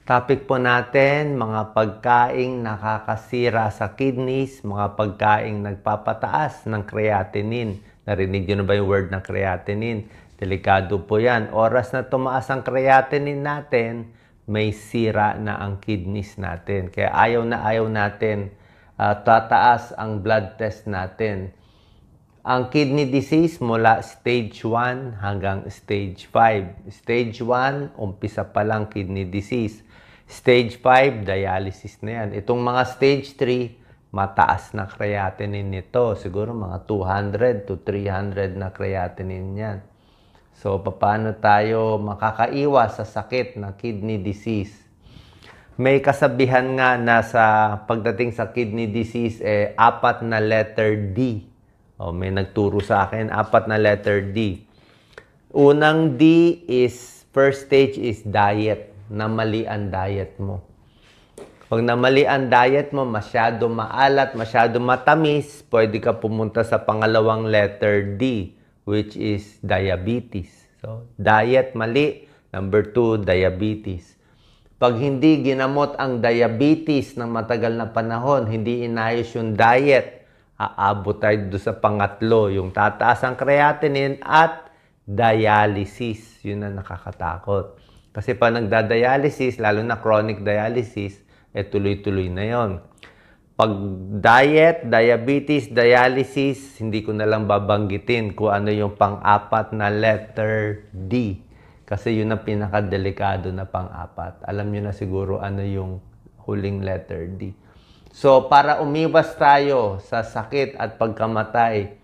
Topic po natin, mga pagkaing nakakasira sa kidneys, mga pagkaing nagpapataas ng creatinine. Narinig nyo na ba yung word na creatinine? Delikado po yan. Oras na tumaas ang creatinine natin, may sira na ang kidneys natin. Kaya ayaw natin tataas ang blood test natin. Ang kidney disease mula stage 1 hanggang stage 5. Stage 1, umpisa pa lang kidney disease. Stage 5, dialysis na yan. Itong mga stage 3, mataas na creatinine nito. Siguro mga 200 to 300 na creatinine yan. So, paano tayo makakaiwas sa sakit na kidney disease? May kasabihan nga na sa pagdating sa kidney disease, 4 na letter D. May nagturo sa akin, 4 na letter D. Unang D is, first stage is diet. Namali ang diet mo. Pag namali ang diet mo, masyado maalat, masyado matamis, pwede ka pumunta sa pangalawang letter D, which is diabetes. So, diet mali. Number 2, diabetes. Pag hindi ginamot ang diabetes ng matagal na panahon, hindi inayos yung diet, aabot tayo doon sa pangatlo, yung tataas ang creatinine at dialysis. Yun ang nakakatakot. Kasi pag nagda-dialysis, lalo na chronic dialysis, tuloy-tuloy na yon. Pag diet, diabetes, dialysis, hindi ko na lang babanggitin kung ano yung pang-4 na letter D. Kasi yun ang pinakadelikado na pang-4. Alam nyo na siguro ano yung huling letter D. So, para umiwas tayo sa sakit at pagkamatay,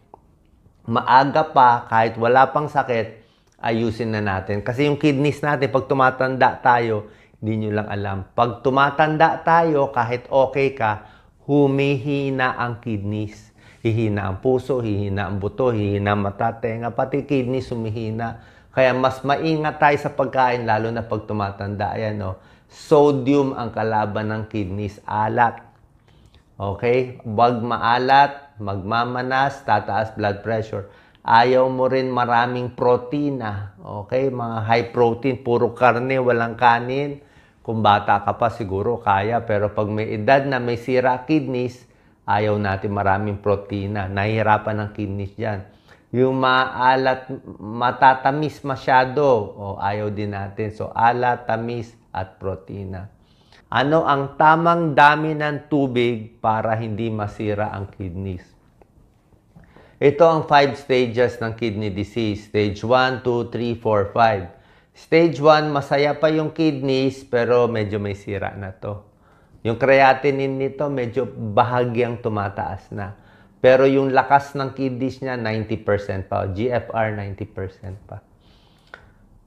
maaga pa, kahit wala pang sakit, ayusin na natin. Kasi yung kidneys natin, pag tumatanda tayo, hindi nyo lang alam. Pag tumatanda tayo, kahit okay ka, humihina ang kidneys. Hihina ang puso, hihina ang buto, hihina ang mata, tenga, pati kidneys humihina. Kaya mas maingat tayo sa pagkain, lalo na pag tumatanda. Ayan, no? Sodium ang kalaban ng kidneys, alat. Okay? Huwag maalat, magmamanas, tataas blood pressure. Ayaw mo rin maraming protina. Okay? Mga high protein, puro karne, walang kanin. Kung bata ka pa, siguro kaya. Pero pag may edad na may sira kidneys, ayaw natin maraming protina. Nahihirapan ang kidneys dyan. Yung maalat, matatamis masyado, ayaw din natin. So, alat, tamis, at protina. Ano ang tamang dami ng tubig para hindi masira ang kidneys? Ito ang 5 stages ng kidney disease. Stage 1, 2, 3, 4, 5. Stage 1, masaya pa yung kidneys, pero medyo may sira na to. Yung creatinine nito, medyo bahagyang tumataas na. Pero yung lakas ng kidneys niya, 90% pa. GFR, 90% pa.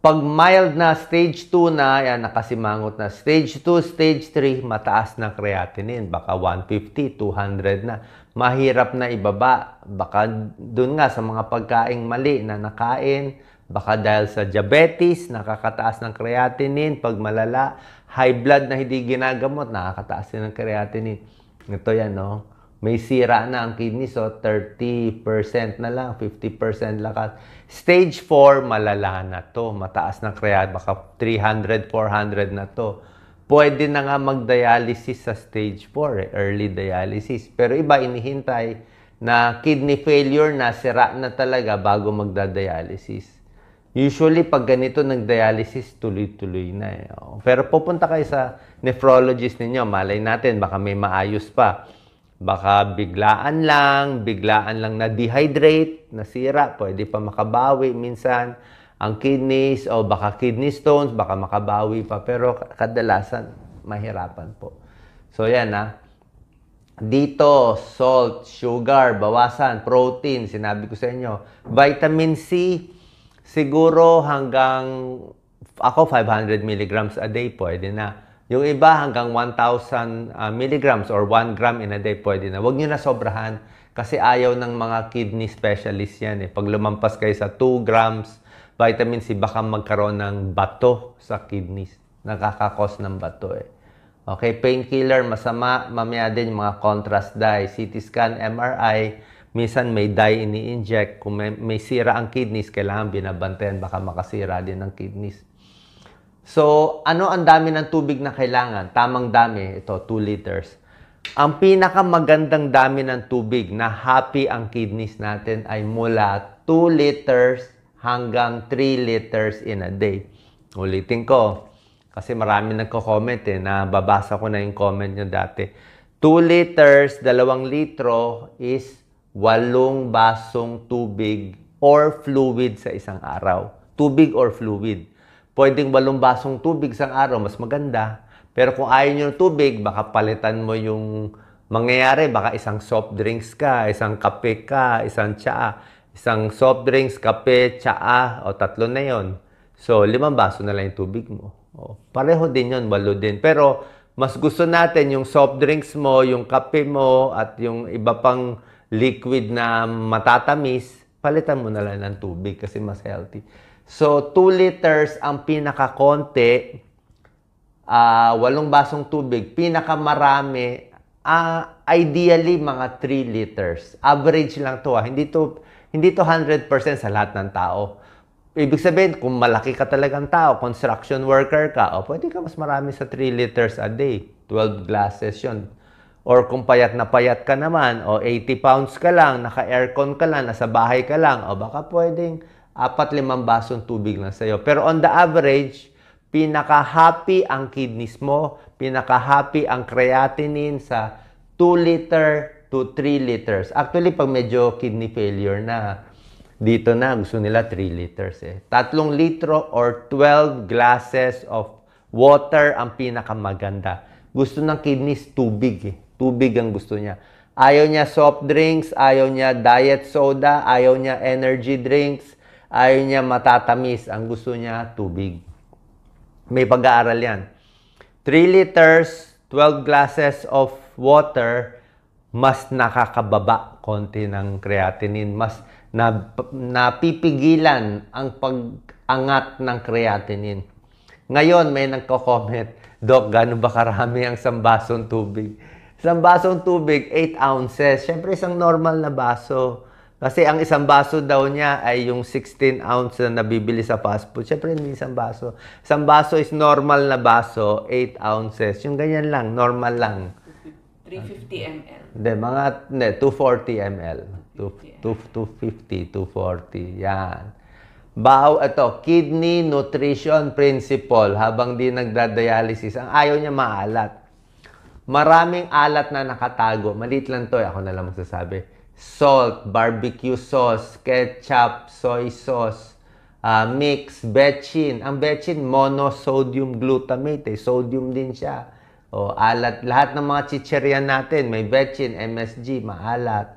Pag mild na, stage 2 na, yan, nakasimangot na. Stage 2, stage 3, mataas na creatinine. Baka 150, 200 na. Mahirap na ibaba. Baka dun nga sa mga pagkaing mali na nakain. Baka dahil sa diabetes, nakakataas ng creatinine. Pag malala, high blood na hindi ginagamot, nakakataas din ng creatinine. Ito yan, no? May sira na ang kidney, so 30% na lang, 50% lakas. Stage 4, malala na to. Mataas na creatinine, baka 300, 400 na to. Pwede na nga mag-dialysis sa stage 4, early dialysis. Pero iba, inihintay na kidney failure na, sira na talaga bago magda-dialysis. Usually, pag ganito nag-dialysis, tuloy-tuloy na. Pero pupunta kayo sa nephrologist ninyo, malay natin, baka may maayos pa. Baka biglaan lang na dehydrate, nasira, pwede pa makabawi minsan ang kidneys o baka kidney stones, baka makabawi pa. Pero kadalasan, mahirapan po. So yan Dito, salt, sugar, bawasan, protein, sinabi ko sa inyo. Vitamin C, siguro hanggang, ako 500 milligrams a day, pwede na. Yung iba hanggang 1,000 milligrams or 1 gram in a day, pwede na. Huwag nyo na sobrahan kasi ayaw ng mga kidney specialist yan. Pag lumampas kayo sa 2 grams vitamin C, baka magkaroon ng bato sa kidneys. Nakakakos ng bato Okay, painkiller, masama. Mamaya din yung mga contrast dye, CT scan, MRI. Minsan may dye ini-inject. Kung may sira ang kidneys, kailangan binabantayan. Baka makasira din ang kidneys. So, ano ang dami ng tubig na kailangan? Tamang dami, ito, 2 liters. Ang pinakamagandang dami ng tubig na happy ang kidneys natin ay mula 2 liters hanggang 3 liters in a day. Ulitin ko, kasi marami nagko-comment nababasa ko na yung comment nyo dati. 2 liters, 2 litro is 8 basong tubig or fluid sa isang araw. Tubig or fluid. Pwedeng 8 basong tubig sa araw, mas maganda. Pero kung ayaw nyo ng tubig, baka palitan mo yung mangyayari. Baka isang soft drinks ka, isang kape ka, isang tsaa. Isang soft drinks, kape, tsaa, o 3 na yon. So, 5 baso na lang yung tubig mo. O, pareho din yun, 8 din. Pero, mas gusto natin yung soft drinks mo, yung kape mo, at yung iba pang liquid na matatamis, palitan mo na lang ng tubig kasi mas healthy. So, 2 liters ang pinakakonti, 8 basong tubig, pinakamarami, ideally mga 3 liters. Average lang to. Hindi to 100% sa lahat ng tao. Ibig sabihin, kung malaki ka talagang tao, construction worker ka, pwede ka mas marami sa 3 liters a day. 12 glasses yun. Or kung payat na payat ka naman, 80 pounds ka lang, naka-aircon ka lang, nasa bahay ka lang, baka pwedeng 4-5 basong tubig lang sa'yo. Pero on the average, pinaka-happy ang kidneys mo, pinaka-happy ang creatinine sa 2 liter to 3 liters. Actually, pag medyo kidney failure na, dito na, gusto nila 3 liters 3 litro or 12 glasses of water ang pinakamaganda. Gusto ng kidneys tubig Tubig ang gusto niya. Ayaw niya soft drinks, ayaw niya diet soda, ayaw niya energy drinks, ayaw niya matatamis. Ang gusto niya tubig. May pag-aaral yan. 3 liters, 12 glasses of water, mas nakakababa konti ng creatinine. Mas napipigilan ang pag-angat ng creatinine. Ngayon, may nagko-comment, Doc, gano'n ba karami ang 1 basong tubig? 1 basong tubig, 8 ounces. Siyempre, isang normal na baso. Kasi ang 1 baso daw niya ay yung 16 ounce na nabibili sa fast food. Siyempre, hindi 1 baso. 1 baso is normal na baso, 8 ounces. Yung ganyan lang, normal lang. 350 ml. Hindi, 240 ml. 250, 240. Yan. Ito, kidney nutrition principle. Habang di nagda-dialysis, ang ayaw niya maalat. Maraming alat na nakatago. Maliit lang to, ako na lang magsasabi. Salt, barbecue sauce, ketchup, soy sauce, mix, betchin. Ang betchin, monosodium glutamate. Sodium din siya. Alat. Lahat ng mga chichiryan natin, may betchin, MSG, maalat.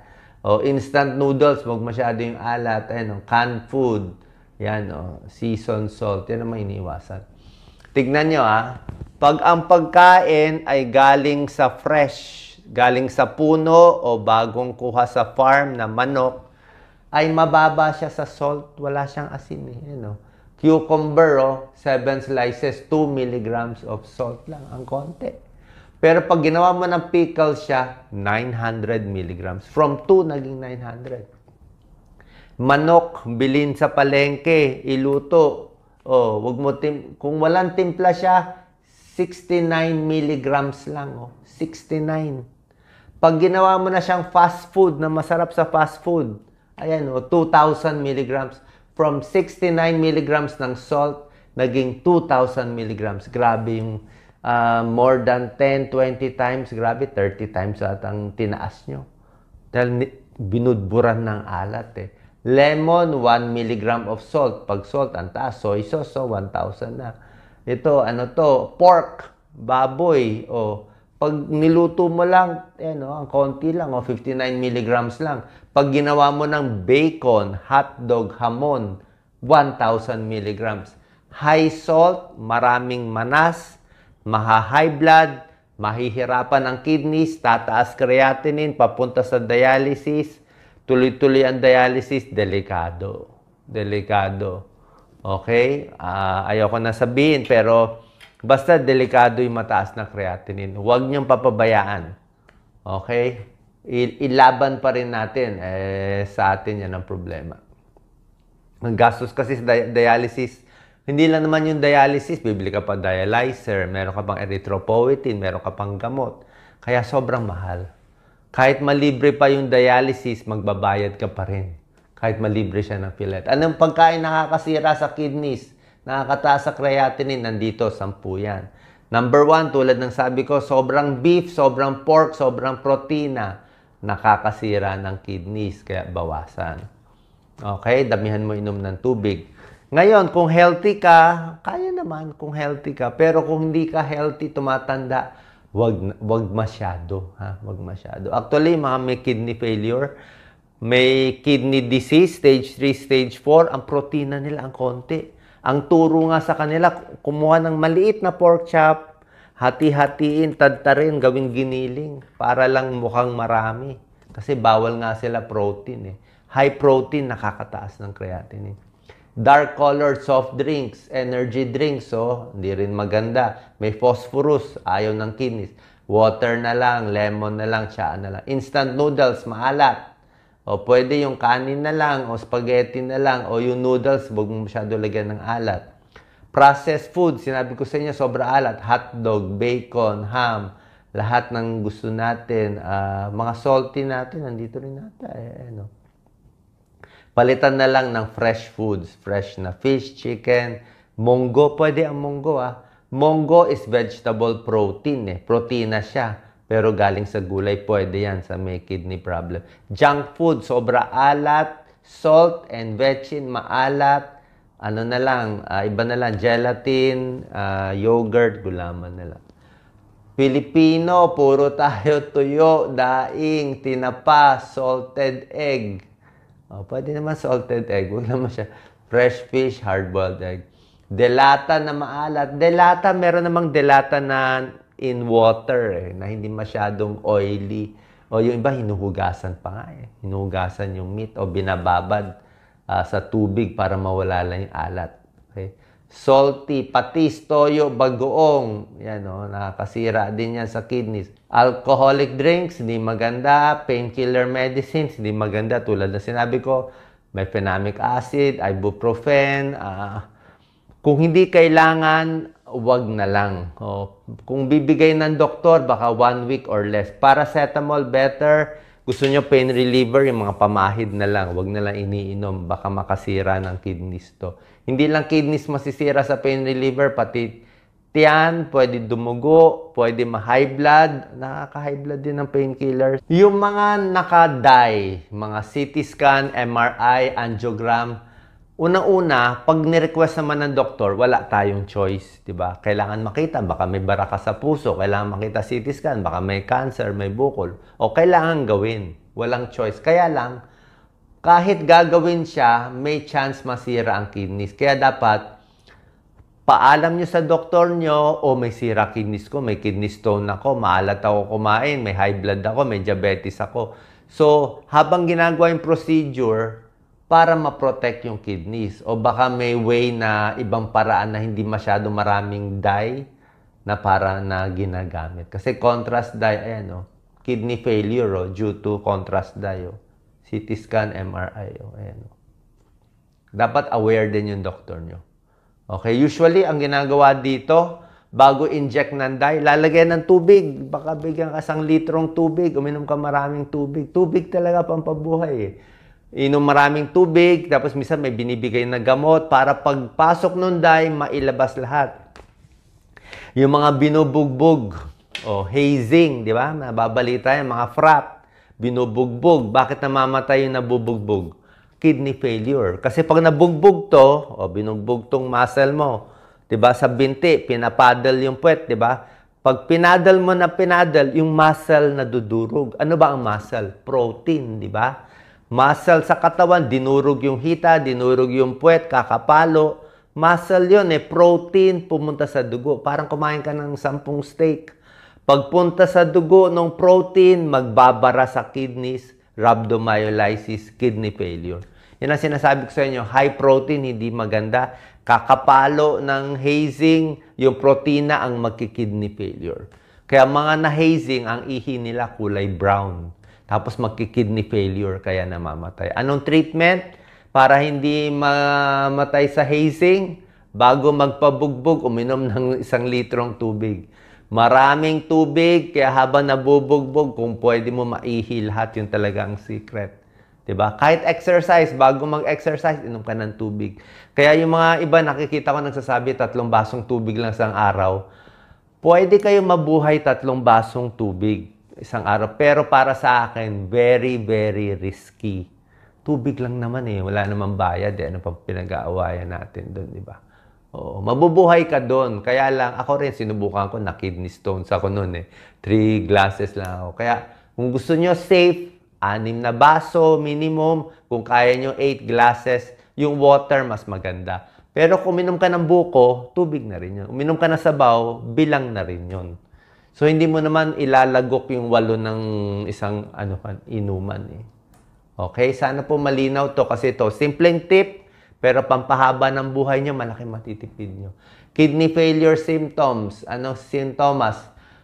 Instant noodles, wag masyado yung alat. Canned food. Yan, seasoned salt. Yan ang may iniwasan. Tignan nyo, pag ang pagkain ay galing sa fresh, galing sa puno o bagong kuha sa farm na manok, ay mababa siya sa salt. Wala siyang asin. Cucumber, 7 slices, 2 milligrams of salt lang. Ang konti. Pero pag ginawa mo ng pickle siya, 900 milligrams. From 2, naging 900. Manok, bilhin sa palengke, iluto. Wag mo kung walang timpla siya, 69 milligrams lang. 69. Pag ginawa mo na siyang fast food na masarap sa fast food, ayan 2,000 milligrams. From 69 milligrams ng salt, naging 2,000 milligrams. Grabe yung more than 10, 20 times. Grabe, 30 times at ang tinaas nyo. Dahil binudburan ng alat Lemon, 1 milligram of salt. Pag salt, ang taas. Soy sauce, 1,000 na. Ito, pork, baboy, pag niluto mo lang, ang konti lang, 59 milligrams lang. Pag ginawa mo ng bacon, hotdog, hamon, 1,000 milligrams. High salt, maraming manas, maha-high blood, mahihirapan ang kidneys, tataas creatinine, papunta sa dialysis, tuloy-tuloy ang dialysis, delikado. Delikado. Okay? Ayoko na sabihin, pero basta delikado yung mataas na creatinine. Huwag niyong papabayaan. Okay? Ilaban pa rin natin. Sa atin yan ang problema. Ang gastos kasi sa dialysis, Hindi lang naman yung dialysis, bibili ka pa dialyzer, meron ka pang erythropoietin, meron ka pang gamot. Kaya sobrang mahal. Kahit malibre pa yung dialysis, magbabayad ka pa rin. Kahit malibre siya ng PhilHealth. Anong pagkain nakakasira sa kidneys? Nakakataas sa creatinine, nandito, 10 yan. Number 1, tulad ng sabi ko, sobrang beef, sobrang pork, sobrang protina, nakakasira ng kidneys, kaya bawasan. Okay, damihan mo inom ng tubig. Ngayon, kung healthy ka, kaya naman kung healthy ka. Pero kung hindi ka healthy, tumatanda, wag masyado. Ha? Wag masyado. Actually, mga may kidney failure, may kidney disease, stage 3, stage 4, ang protina nila ang konti. Ang turo nga sa kanila, kumuha ng maliit na pork chop, hati-hatiin, tadtarin, gawing giniling, para lang mukhang marami. Kasi bawal nga sila protein. High protein, nakakataas ng creatinine. Dark colored soft drinks, energy drinks, so hindi rin maganda. May phosphorus, ayaw ng kidneys. Water na lang, lemon na lang, tsaa na lang. Instant noodles, maalat. O pwede yung kanin na lang, o spaghetti na lang, o yung noodles, huwag mo masyado lagyan ng alat. Processed food, sinabi ko sa inyo, sobra alat. Hotdog, bacon, ham, lahat ng gusto natin. Mga salty natin, nandito rin natin. Palitan na lang ng fresh foods. Fresh na fish, chicken, munggo. Pwede ang munggo, Munggo is vegetable protein, Protina siya. Pero galing sa gulay, pwede yan sa may kidney problem. Junk food, sobra alat, salt and vetchin, maalat. Ano na lang, iba na lang, gelatin, yogurt, gulaman na lang. Filipino, puro tayo tuyo, daing, tinapa, salted egg. Pwede naman salted egg. Huwag naman siya. Fresh fish, hard-boiled egg. Delata na maalat. Delata, meron namang delata na in water, na hindi masyadong oily. O yung iba, hinuhugasan pa nga, Hinuhugasan yung meat o binababad sa tubig para mawala lang yung alat. Okay? Salty, patis, toyo, bagoong. Yan, nakakasira din yan sa kidneys. Alcoholic drinks, hindi maganda. Painkiller medicines, hindi maganda. Tulad na sinabi ko, mefenamic acid, ibuprofen. Kung hindi kailangan, wag na lang. Kung bibigay ng doktor, baka 1 week or less. Paracetamol, better. Gusto nyo pain reliever, yung mga pamahid na lang. Wag na lang iniinom. Baka makasira ng kidneys to. Hindi lang kidneys masisira sa pain reliever, pati tiyan, pwede dumugo, pwede ma-high blood. Nakaka-high blood din ng painkillers. Yung mga naka-die, mga CT scan, MRI, angiogram, unang-una, pag ni-request naman ng doktor, wala tayong choice, di ba? Kailangan makita, baka may baraka sa puso, kailangan makita CT scan, baka may cancer, may bukol, o kailangan gawin. Walang choice. Kaya lang, kahit gagawin siya, may chance masira ang kidneys. Kaya dapat, paalam nyo sa doktor nyo, may sira kidneys ko, may kidney stone ako, maalat ako kumain, may high blood ako, may diabetes ako. So, habang ginagawa yung procedure, para ma-protect yung kidneys. O baka may way na ibang paraan na hindi masyado maraming dye na para na ginagamit. Kasi contrast dye, ayan kidney failure due to contrast dye. CT scan, MRI, ayan Dapat aware din yung doktor nyo. Okay, usually ang ginagawa dito, bago inject ng dye, lalagyan ng tubig. Baka bigyan ka 1 litrong tubig, uminom ka maraming tubig. Tubig talaga pampabuhay Inom maraming tubig, tapos minsan may binibigay na gamot para pagpasok ng dye, mailabas lahat. Yung mga binubugbog, hazing, di ba? Nababalita yan, mga frat, binubugbog. Bakit namamatay yung nabubugbog? Kidney failure. Kasi pag nabugbog to, binugbog tong muscle mo, di ba? Sa binti, pinapaddle yung puwet, di ba? Pag pinadal mo na pinadal, yung muscle nadudurog. Ano ba ang muscle? Protein, di ba? Muscle sa katawan, dinurog yung hita, dinurog yung puwet, kakapalo. Muscle yun protein, pumunta sa dugo. Parang kumain ka ng 10 steak. Pagpunta sa dugo ng protein, magbabara sa kidneys, rhabdomyolysis, kidney failure. Yan ang sinasabi ko sa inyo, high protein, hindi maganda. Kakapalo ng hazing, yung protina ang magki-kidney failure. Kaya mga na-hazing, ang ihi nila kulay brown. Tapos magki-kidney failure, kaya namamatay. Anong treatment? Para hindi mamatay sa hazing, Bago magpabugbog, uminom ng 1 litrong tubig. Maraming tubig, kaya habang nabubugbog, kung pwede mo maihi lahat, yun talaga ang secret. Diba? Kahit exercise, bago mag-exercise, inom ka ng tubig. Kaya yung mga iba, nakikita ko nagsasabi, 3 basong tubig lang sa araw. Pwede kayo mabuhay 3 basong tubig isang araw. Pero para sa akin, very, very risky. Tubig lang naman eh. Wala namang bayad eh. Ano pa pinag-aawayan natin doon, di ba? Oo, mabubuhay ka doon. Kaya lang, ako rin, sinubukan ko na kidney stones ako noon eh. 3 glasses lang ako. Kaya, kung gusto nyo safe, 6 na baso, minimum. Kung kaya nyo, 8 glasses. Yung water, mas maganda. Pero kung uminom ka ng buko, tubig na rin yun. Uminom ka ng sabaw, bilang na rin yun. So, hindi mo naman ilalagok yung 8 ng isang inuman eh. Okay? Sana po malinaw to kasi ito, simpleng tip, pero pampahaba ng buhay nyo, malaki matitipid nyo. Kidney failure symptoms. Ano sintomas?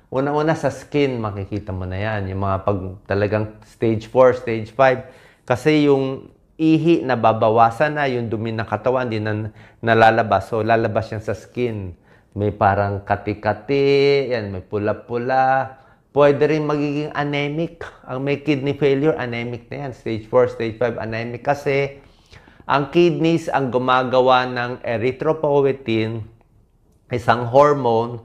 Una-una sa skin, makikita mo na yan. Yung mga pag talagang stage 4, stage 5. Kasi yung ihi na babawasan na, yung dumi ng katawan, hindi na nalalabas. So, lalabas yan sa skin. May parang kati-kati, yan, may pula-pula. Pwede rin magiging anemic. Ang may kidney failure, anemic na yan. Stage 4, stage 5, anemic. Kasi, ang kidneys ang gumagawa ng erythropoietin, isang hormone,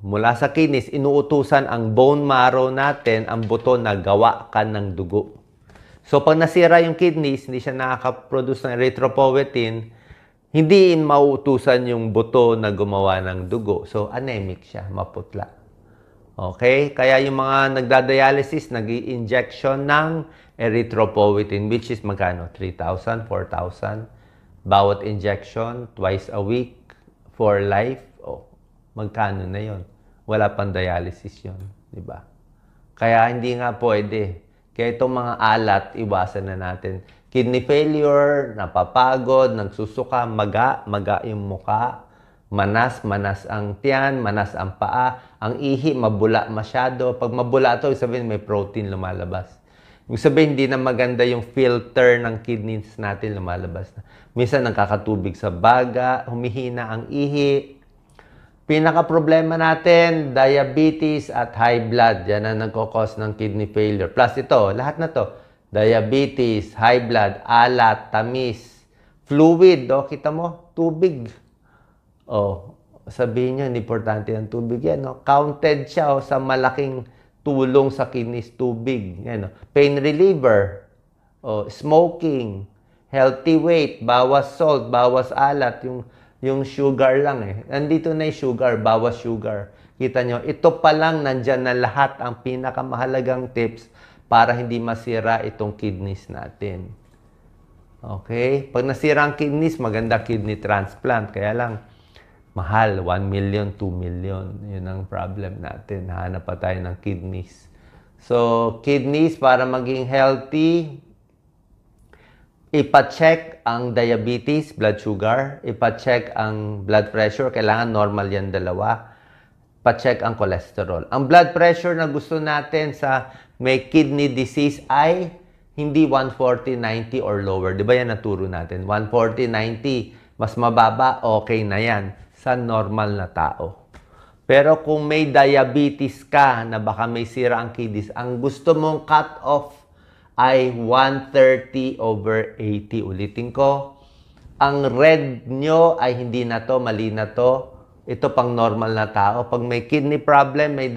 mula sa kidneys, inuutusan ang bone marrow natin, ang buto na gawa ka ng dugo. So, pag nasira yung kidneys, hindi siya nakaka-produce ng erythropoietin, hindi mauutusan yung buto na gumawa ng dugo. So, anemic siya, maputla. Okay? Kaya yung mga nagdadialysis, nag-i-injection ng erythropoietin, which is magkano? 3,000, 4,000. Bawat injection, twice a week for life. Oh, magkano na yon? Wala pang dialysis yon, di ba? Kaya hindi nga pwede. Kaya itong mga alat, iwasan na natin. Kidney failure, napapagod, nagsusuka, maga yung muka, manas ang tiyan, manas ang paa, ang ihi, mabula masyado. Pag mabula ito, sabihin may protein lumalabas. Yung sabihin, hindi na maganda yung filter ng kidneys natin lumalabas na. Minsan, nagkakatubig sa baga, humihina ang ihi. Pinaka-problema natin, diabetes at high blood. Yan ang nagkakos ng kidney failure. Plus ito, lahat na to. Diabetes, high blood, alat, tamis, fluid. O, kita mo, tubig. O, sabihin nyo, importante ang tubig yan. No? Counted siya sa malaking tulong sa kidneys, tubig. Yan, no? Pain reliever, smoking, healthy weight, bawas salt, bawas alat, yung sugar lang eh. Nandito na yung sugar, bawas sugar. Kita nyo, ito pa lang nandyan na lahat ang pinakamahalagang tips para hindi masira itong kidneys natin. Okay? Pag nasira ang kidneys, maganda kidney transplant. Kaya lang, mahal, 1 million, 2 million. Yun ang problem natin. Hanap pa tayo ng kidneys. So, kidneys, para maging healthy, ipa-check ang diabetes, blood sugar. Ipa-check ang blood pressure. Kailangan normal yan dalawa. Pa-check ang cholesterol. Ang blood pressure na gusto natin sa may kidney disease ay hindi 140/90 or lower. Di ba yan naturo natin? 140/90, mas mababa, okay na yan sa normal na tao. Pero kung may diabetes ka na baka may sira ang kidneys, ang gusto mong cut off ay 130/80. Ulitin ko, ang red nyo ay hindi na to, mali na to. Ito pang normal na tao. Pag may kidney problem, may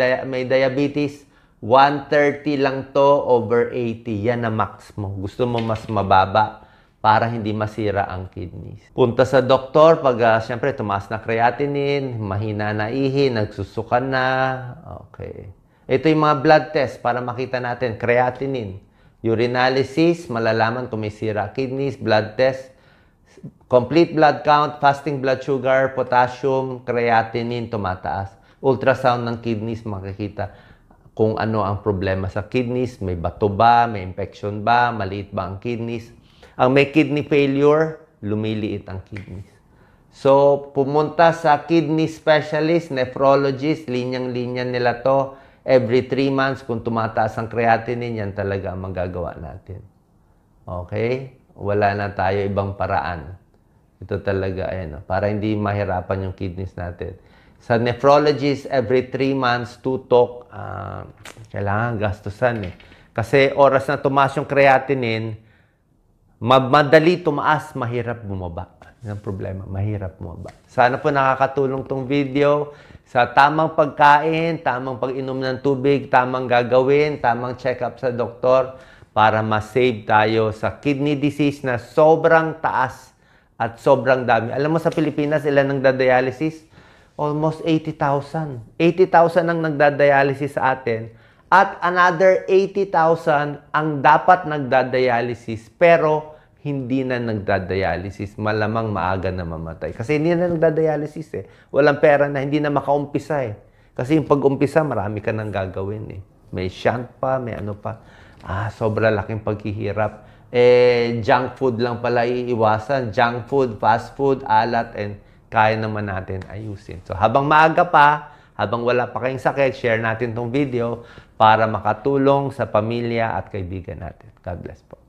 diabetes, 130 lang to over 80. Yan na max mo. Gusto mo mas mababa para hindi masira ang kidneys. Punta sa doktor pag siyempre tumaas na creatinine, mahina na ihi, nagsusukan na. Okay. Ito yung mga blood test para makita natin creatinine. Urinalysis, malalaman kung may sira kidneys, blood test, complete blood count, fasting blood sugar, potassium, creatinine tumataas. Ultrasound ng kidneys, makikita kung ano ang problema sa kidneys, may bato ba, may infection ba, maliit ba ang kidneys. Ang may kidney failure, lumiliit ang kidneys. So, pumunta sa kidney specialist, nephrologist, linyang-linya nila to. Every 3 months, kung tumataas ang creatinine, yan talaga ang magagawa natin. Okay? Wala na tayo ibang paraan. Ito talaga, para hindi mahirapan yung kidneys natin. Sa nephrologist, every 3 months, tutok, kailangan gastusan Kasi oras na tumaas yung creatinine, madali tumaas, mahirap bumaba. Yan ang problema, mahirap bumaba. Sana po nakakatulong tong video sa tamang pagkain, tamang pag-inom ng tubig, tamang gagawin, tamang check-up sa doktor para ma-save tayo sa kidney disease na sobrang taas at sobrang dami. Alam mo sa Pilipinas, ilan ang nagda-dialysis? Almost 80,000. 80,000 ang nagda-dialysis sa atin. At another 80,000 ang dapat nagda-dialysis pero hindi na nagda-dialysis. Malamang maaga na mamatay. Kasi hindi na nagda-dialysis Walang pera na, hindi na makaumpisa Kasi yung pag-umpisa, marami ka nang gagawin May shunt pa, may ano pa. Sobra laking paghihirap. Junk food lang pala iiwasan. Junk food, fast food, alat, and kaya naman natin ayusin. So, habang maaga pa, habang wala pa kayong sakit, share natin tong video para makatulong sa pamilya at kaibigan natin. God bless po.